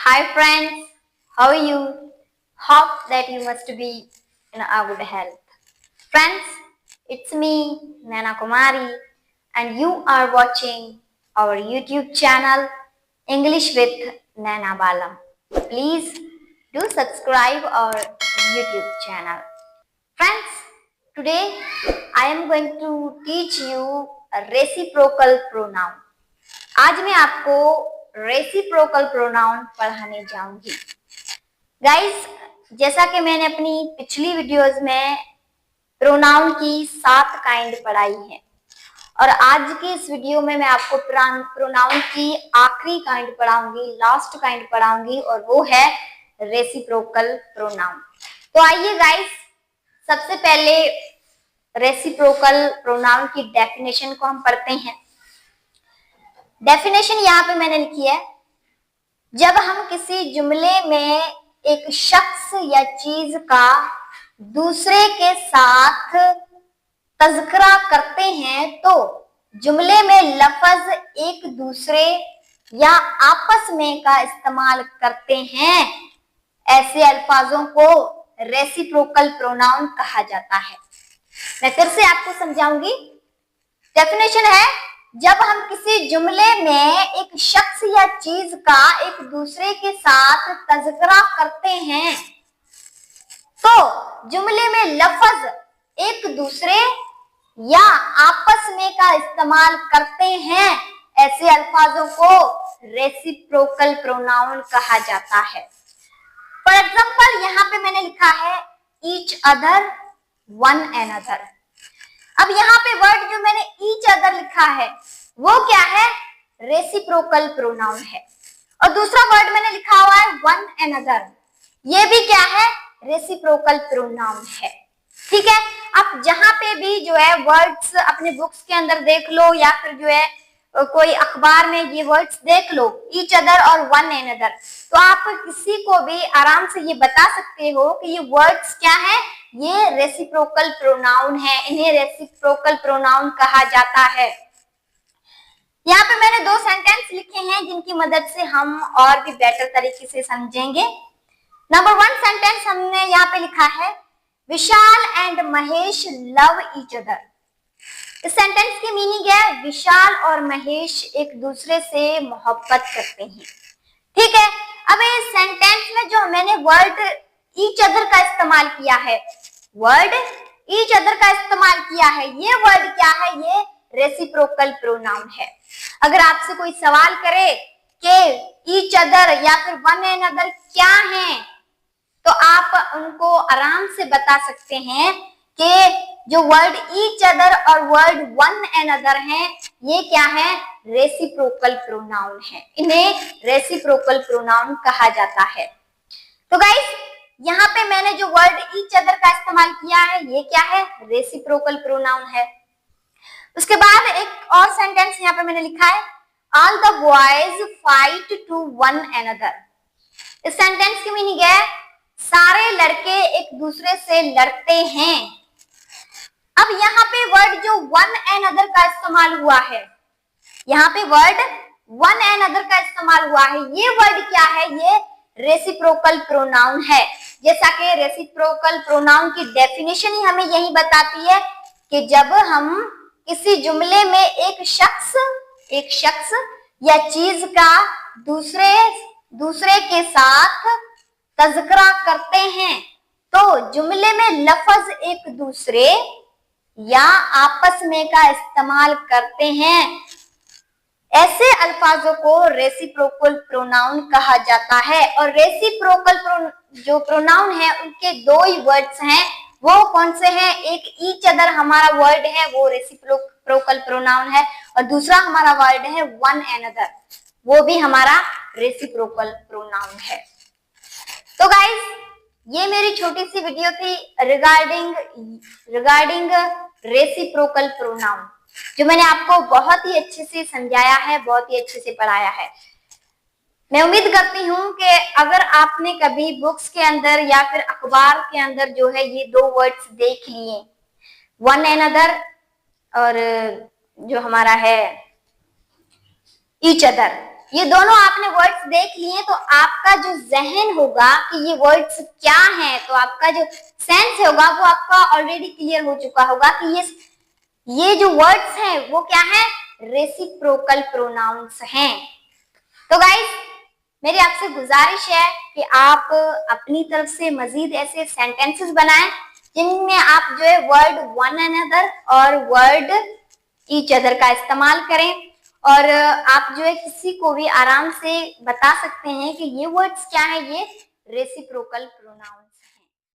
Hi friends, how are you? Hope that you must be in a good health. Friends, it's me, Nana Kumari, and you are watching our YouTube channel English with Nana Balam. Please do subscribe our YouTube channel. Friends, today I am going to teach you a reciprocal pronoun. आज मैं आपको reciprocal pronoun पढ़ाने जाऊंगी। Guys, जैसा कि मैंने अपनी पिछली वीडियोस में प्रोनाउन की 7 काइंड पढ़ाई है और आज की इस वीडियो में मैं आपको प्रोनाउन की आखिरी काइंड पढ़ाऊंगी, लास्ट काइंड पढ़ाऊंगी और वो है रेसिप्रोकल प्रोनाउन। तो आइए गाइस, सबसे पहले रेसिप्रोकल प्रोनाउन की डेफिनेशन को हम पढ़ते हैं। डेफिनेशन यहाँ पे मैंने लिखी है, जब हम किसी जुमले में एक शख्स या चीज का दूसरे के साथ तज़किरा करते हैं तो जुमले में लफ्ज एक दूसरे या आपस में का इस्तेमाल करते हैं, ऐसे अल्फाजों को रेसिप्रोकल प्रोनाउन कहा जाता है। मैं फिर से आपको समझाऊंगी। डेफिनेशन है, जब हम किसी जुमले में एक शख्स या चीज का एक दूसरे के साथ तज़किरा करते हैं तो जुमले में लफ्ज एक दूसरे या आपस में का इस्तेमाल करते हैं, ऐसे अल्फाजों को रेसिप्रोकल प्रोनाउन कहा जाता है। फॉर एग्जाम्पल, यहाँ पे मैंने लिखा है ईच अदर, वन एनदर। अब यहाँ पे वर्ड जो मैंने ईच अदर लिखा है वो क्या है? रेसिप्रोकल प्रोनाउन है। और दूसरा वर्ड मैंने लिखा हुआ है वन एनदर, ये भी क्या है? रेसिप्रोकल प्रोनाउन है। ठीक है, आप जहां पे भी जो है वर्ड्स अपने बुक्स के अंदर देख लो या फिर जो है कोई अखबार में ये वर्ड्स देख लो, ईच अदर और वन एनदर, तो आप किसी को भी आराम से ये बता सकते हो कि ये वर्ड्स क्या है? ये रेसिप्रोकल प्रोनाउन है, इन्हें रेसिप्रोकल प्रोनाउन कहा जाता है। यहाँ पे मैंने 2 सेंटेंस लिखे हैं जिनकी मदद से हम और भी बेटर तरीके से समझेंगे। नंबर 1 सेंटेंस हमने यहाँ पे लिखा है, Vishal and Mahesh love each other. इस सेंटेंस की मीनिंग है, विशाल और महेश एक दूसरे से मोहब्बत करते हैं। ठीक है, अब इस सेंटेंस में जो मैंने वर्ड ईच अदर का इस्तेमाल किया है, वर्ड ईच अदर का इस्तेमाल किया है, ये वर्ड क्या है? ये रेसिप्रोकल प्रोनाउन है। अगर आपसे कोई सवाल करे कि ईच अदर या फिर वन एनदर क्या है, तो आप उनको आराम से बता सकते हैं कि जो वर्ड ईच अदर और वर्ड वन एनदर हैं, ये क्या है? रेसिप्रोकल प्रोनाउन है। इन्हें रेसिप्रोकल प्रोनाउन कहा जाता है। तो गाइस, यहाँ पे मैंने जो वर्ड ईच अदर का इस्तेमाल किया है, ये क्या है? रेसिप्रोकल प्रोनाउन है। उसके बाद एक और सेंटेंस यहाँ पे मैंने लिखा है, all the boys fight to one another. इस सेंटेंस की मीनिंग है, सारे लड़के एक दूसरे से लड़ते हैं। अब यहाँ पे वर्ड जो वन एनदर का इस्तेमाल हुआ है, यहाँ पे वर्ड वन एनदर का इस्तेमाल हुआ है, ये वर्ड क्या है? ये रेसिप्रोकल प्रोनाउन है। जैसा कि रेसिप्रोकल प्रोनाउन की डेफिनेशन ही हमें यही बताती है कि जब हम किसी जुमले में एक शख्स या चीज का दूसरे के साथ तज़किरा करते हैं तो जुमले में लफ्ज एक दूसरे या आपस में का इस्तेमाल करते हैं, ऐसे अल्फाजों को रेसिप्रोकल प्रोनाउन कहा जाता है। और रेसिप्रोकल जो प्रोनाउन है उनके 2 ही वर्ड्स हैं, वो कौन से हैं? एक ईच अदर हमारा वर्ड है, वो रेसिप्रोकल प्रोनाउन है, और दूसरा हमारा वर्ड है वन एनदर, वो भी हमारा रेसिप्रोकल प्रोनाउन है। तो गाइस, ये मेरी छोटी सी वीडियो थी रिगार्डिंग रेसिप्रोकल प्रोनाउन, जो मैंने आपको बहुत ही अच्छे से समझाया है, बहुत ही अच्छे से पढ़ाया है। मैं उम्मीद करती हूँ कि अगर आपने कभी बुक्स के अंदर या फिर अखबार के अंदर जो है ये 2 वर्ड्स देख लिए, वन एनदर और जो हमारा है ईच अदर, ये दोनों आपने वर्ड्स देख लिए तो आपका जो जहन होगा कि ये वर्ड्स क्या हैं, तो आपका जो सेंस होगा वो आपका ऑलरेडी क्लियर हो चुका होगा कि ये जो वर्ड्स हैं वो क्या है, रेसिप्रोकल प्रोनाउंस हैं। तो गाइस मेरी आपसे गुजारिश है कि आप अपनी तरफ से मजीद ऐसे सेंटेंसेस बनाएं जिनमें आप जो है वर्ड वन अनदर और वर्ड ईच अदर का इस्तेमाल करें, और आप जो है किसी को भी आराम से बता सकते हैं कि ये वर्ड्स क्या है, ये रेसिप्रोकल प्रोनाउन